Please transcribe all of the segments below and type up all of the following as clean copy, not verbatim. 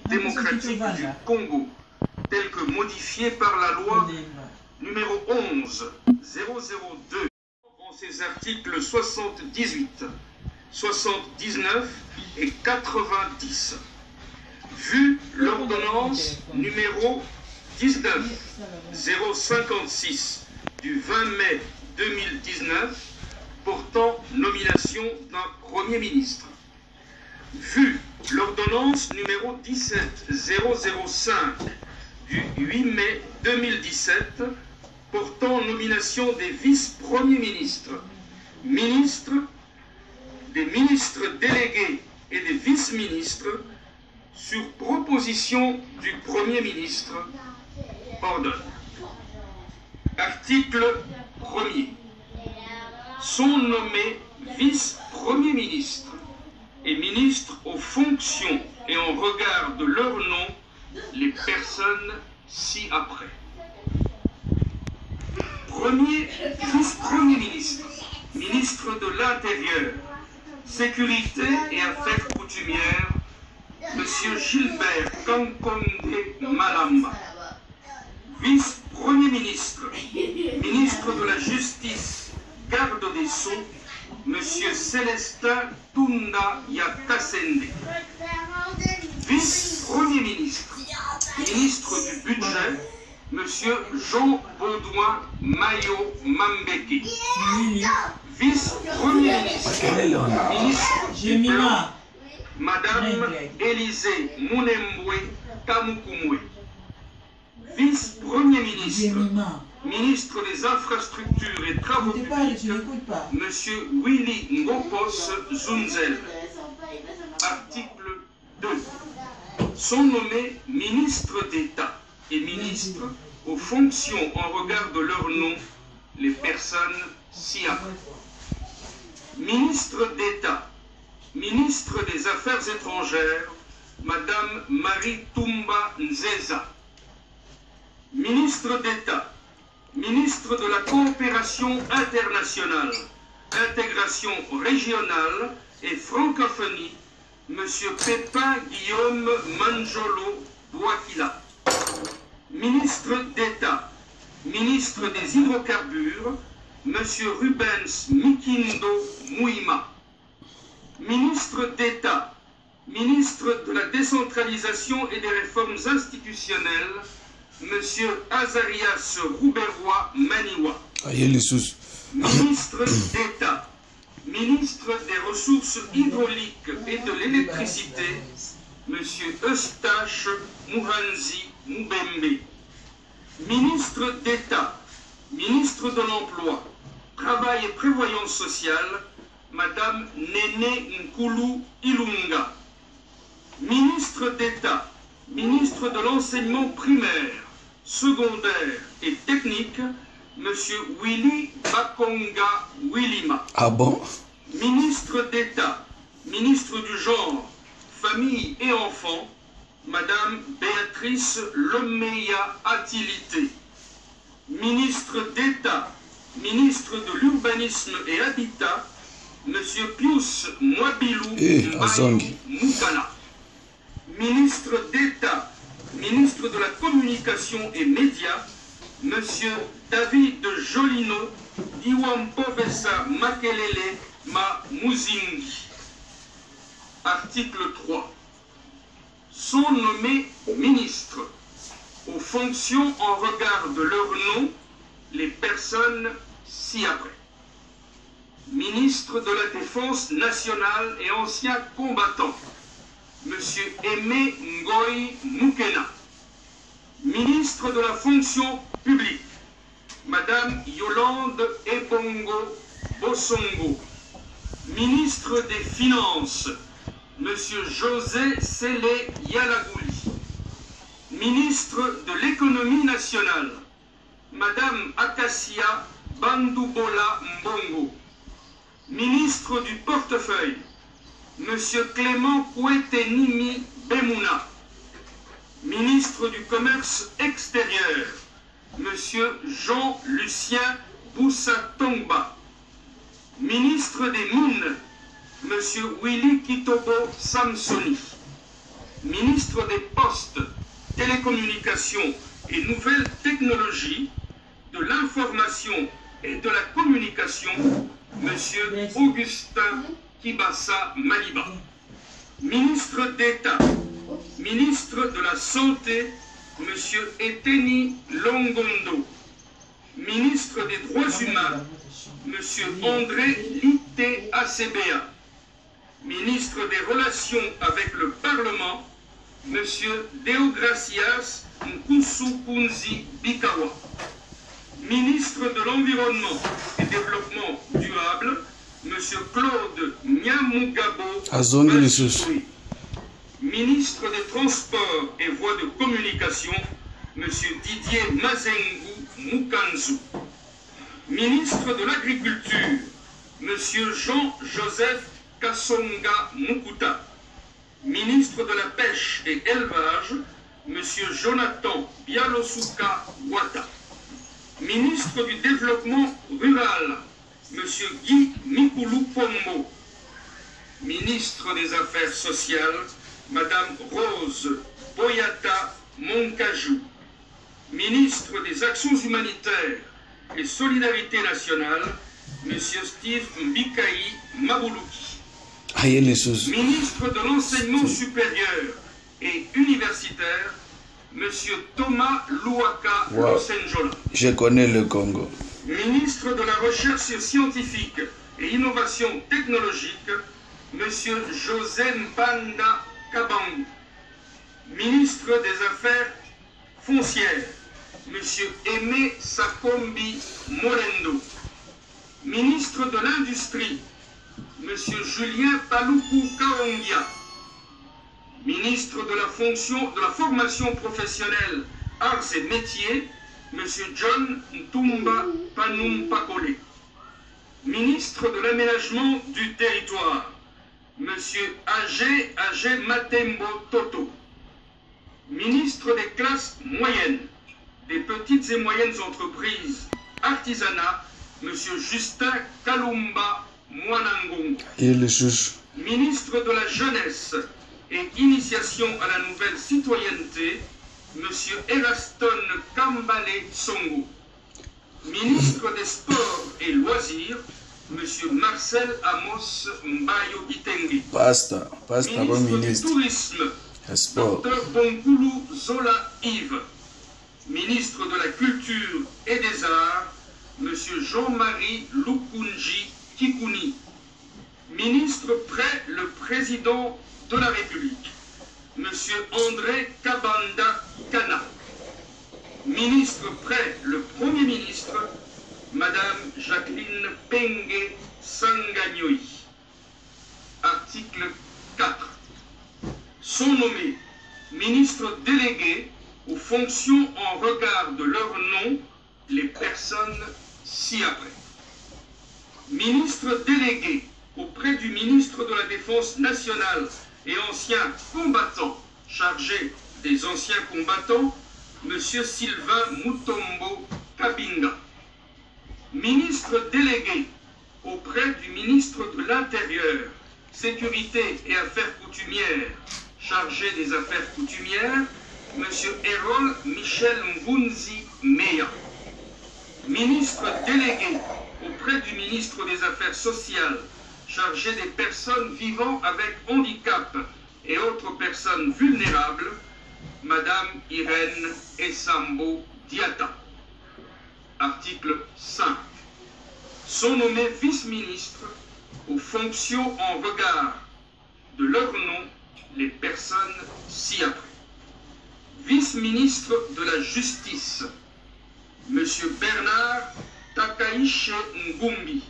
démocratique du Congo, tel que modifié par la loi numéro 11-002 en ses articles 78, 79 et 90. Vu l'ordonnance numéro 19-056 du 20 mai 2019 portant nomination d'un Premier ministre. Vu l'ordonnance numéro 17-005 du 8 mai 2017 portant nomination des vice-premiers ministres, des ministres délégués et des vice-ministres sur proposition du Premier ministre, ordonne. Article 1er. Sont nommés vice-premiers ministres et ministres aux fonctions et en regard de leur nom les personnes ci-après. Premier vice-premier ministre, ministre de l'Intérieur, Sécurité et Affaires coutumières, M. Gilbert Kankonde Malamba. Vice-premier ministre, ministre de la Justice, garde des Sceaux, M. Célestin Tunda Yakasende. Vice-premier ministre, ministre du Budget, M. Jean Baudouin Mayo Mambeki. Vice-premier ministre, ministre du Plan, Madame Élisée Mounembwe Kamukumwe. Vice-premier ministre, ministre des Infrastructures et Travaux publics, M. Willy Ngopos Zunzel. Article 2. Sont nommés ministres d'État et ministres aux fonctions en regard de leur nom les personnes ci-après. Ministre d'État, ministre des Affaires étrangères, Madame Marie Toumba Nzeza. Ministre d'État, ministre de la Coopération internationale, intégration régionale et francophonie, M. Pépin Guillaume Manjolo Bouakila. Ministre d'État, ministre des Hydrocarbures, M. Rubens Mikindo Mouima. Ministre d'État, ministre de la Décentralisation et des Réformes institutionnelles, M. Azarias Rouberois Maniwa. Ministre d'État, ministre des Ressources hydrauliques et de l'électricité, M. Eustache Mouhanzi Moubembe. Ministre d'État, ministre de l'Emploi, Travail et Prévoyance sociale, Madame Néné Nkulu Ilunga. Ministre d'État, ministre de l'Enseignement primaire, secondaire et technique, M. Willy Bakonga Willima. Ah bon? Ministre d'État, ministre du Genre, Famille et Enfants, Madame Béatrice Lemeya Atilité. Ministre d'État, ministre de l'Urbanisme et Habitat, M. Pius Mwabilou Moukala. Ministre d'État, ministre de la Communication et Médias, M. David Jolino Iwampovesa Makelele Ma Muzingi. Article 3. Sont nommés ministres aux fonctions en regard de leur nom les personnes ci-après. Ministre de la Défense nationale et ancien combattant, M. Aimé Ngoï Moukena. Ministre de la fonction publique, Madame Yolande Ebongo Bosongo. Ministre des Finances, M. José Sélé Yalagouli. Ministre de l'Économie nationale, Madame Akasia Bandoubola Mbongo. Ministre du Portefeuille, M. Clément Kouetenimi Bemouna. Ministre du Commerce extérieur, M. Jean-Lucien Boussa-Tongba. Ministre des Mines, M. Willy Kitobo Samsoni. Ministre des Postes, Télécommunications et Nouvelles Technologies, de l'Information et de la Communication, M. Augustin Kibassa Maliba. Ministre d'État, ministre de la Santé, M. Eteni Longondo. Ministre des Droits Humains, M. André Lité Acebea. Ministre des Relations avec le Parlement, M. Deogracias Nkusu-Kunzi Bikawa. Ministre de l'Environnement et Développement Durable, M. Claude Nyamugabo Bazoui. Ministre des Transports et Voies de Communication, M. Didier Mazengu Mukanzu. Ministre de l'Agriculture, M. Jean-Joseph Kassonga Mukuta. Ministre de la Pêche et Élevage, M. Jonathan Bialosuka Wata. Ministre du Développement Rural, M. Guy Mikulu Pombo. Ministre des Affaires sociales, Mme Rose Boyata Moncajou. Ministre des Actions humanitaires et Solidarité nationale, M. Steve Mbikaï Mabuluki. Ministre de l'Enseignement supérieur et universitaire, M. Thomas Louaka Losenjola. Je connais le Congo. Ministre de la Recherche scientifique et Innovation technologique, M. José Mpanda Kabangu. Ministre des Affaires foncières, M. Aimé Sakombi Molendo. Ministre de l'Industrie, M. Julien Paluku Kaongia. Ministre de la Formation professionnelle, Arts et Métiers, M. John Ntumba Panum Pakole. Ministre de l'Aménagement du Territoire, M. Agé Matembo Toto. Ministre des classes moyennes, des petites et moyennes entreprises, artisanat, M. Justin Kalumba Mwanangongo. Ministre de la Jeunesse et Initiation à la Nouvelle Citoyenneté, M. Eraston Kambale Songo. Ministre des Sports et Loisirs, M. Marcel Amos Mbayo Gitengi. Ministre du Tourisme, Dr Bonkulu Zola Yves. Ministre de la Culture et des Arts, M. Jean-Marie Lukunji Kikuni. Ministre près le Président de la République, M. André Kabanda Kana. Ministre près le Premier ministre, Madame Jacqueline Penge Sanganyoï. Article 4. Sont nommés ministres délégués aux fonctions en regard de leur nom les personnes ci-après. Ministre délégué auprès du ministre de la Défense nationale et ancien combattant chargé des anciens combattants, M. Sylvain Mutombo Kabinga. Ministre délégué auprès du ministre de l'Intérieur, Sécurité et Affaires coutumières, chargé des affaires coutumières, M. Erol Michel Mbunzi Meya. Ministre délégué auprès du ministre des Affaires sociales, chargé des personnes vivant avec handicap et autres personnes vulnérables, Madame Irène Essambo Diata. Article 5. Sont nommés vice-ministres aux fonctions en regard de leur nom les personnes ci-après. Vice-ministre de la Justice, M. Bernard Takaiche Ngumbi.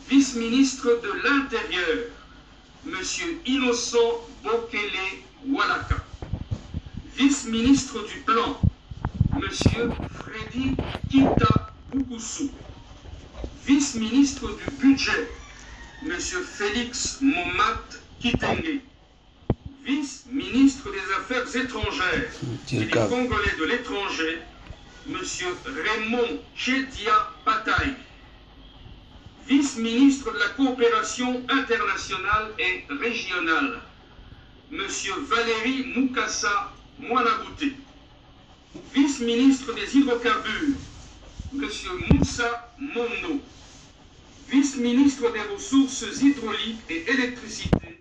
Vice-ministre de l'Intérieur, M. Innocent Bokele Walaka. Vice-ministre du Plan, M. Freddy Kita Bukusu. Vice-ministre du Budget, M. Félix Momat Kitenge. Vice-ministre des Affaires étrangères et des Congolais de l'étranger, M. Raymond Chedia Pataï. Vice-ministre de la Coopération internationale et régionale, M. Valéry Moukassa Mouanabouté. Vice-ministre des Hydrocarbures, M. Moussa Mondo. Vice-ministre des Ressources hydrauliques et électricité,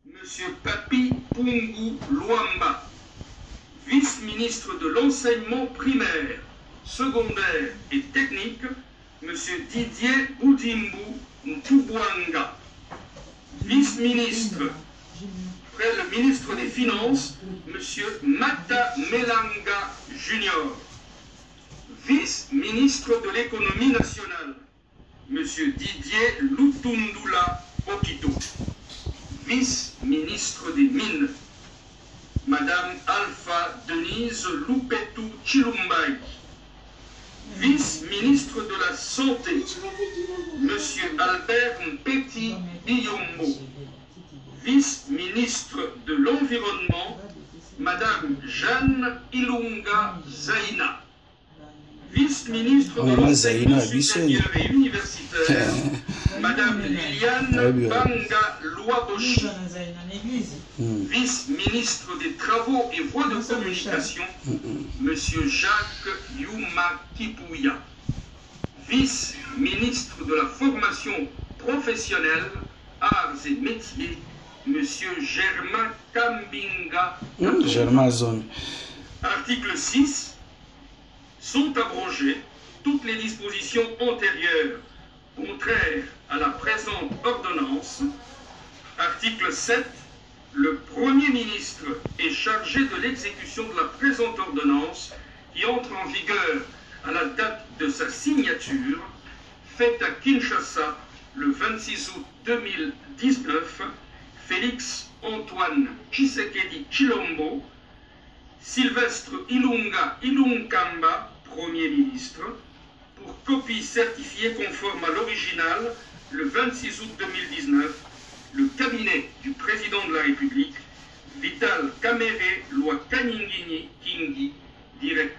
M. Papi Pungu Luamba. Vice-ministre de l'enseignement primaire, secondaire et technique, M. Didier Boudimbu Ntubwanga. Vice-ministre, près le ministre des Finances, M. Mata Melanga Junior. Vice-ministre de l'économie nationale, M. Didier Lutundula Okito. Vice-ministre des Mines, Madame Alpha Denise Lupetu Chilumbai. Vice-ministre de la Santé, M. Albert Mpeti Biyombo. Vice-ministre de l'Environnement, Madame Jeanne Ilunga Zaina. Vice-ministre de l'Enseignement supérieur et universitaire, Madame Liliane Banga Louaboshi. Vice-ministre des Travaux et Voies de Communication, Monsieur Jacques Yuma Kipouya. Vice-ministre de la Formation professionnelle, Arts et Métiers, Monsieur Germain Kambinga. Germain Zone. Article 6. Sont abrogées toutes les dispositions antérieures contraires à la présente ordonnance. Article 7. Le Premier ministre est chargé de l'exécution de la présente ordonnance qui entre en vigueur à la date de sa signature, faite à Kinshasa le 26 août 2019, Félix Antoine Tshisekedi Tshilombo, Sylvestre Ilunga Ilunkamba, Premier ministre, pour copie certifiée conforme à l'original le 26 août 2019, le cabinet du président de la République, Vital Kamere Loi Kaningini Kingi, directeur.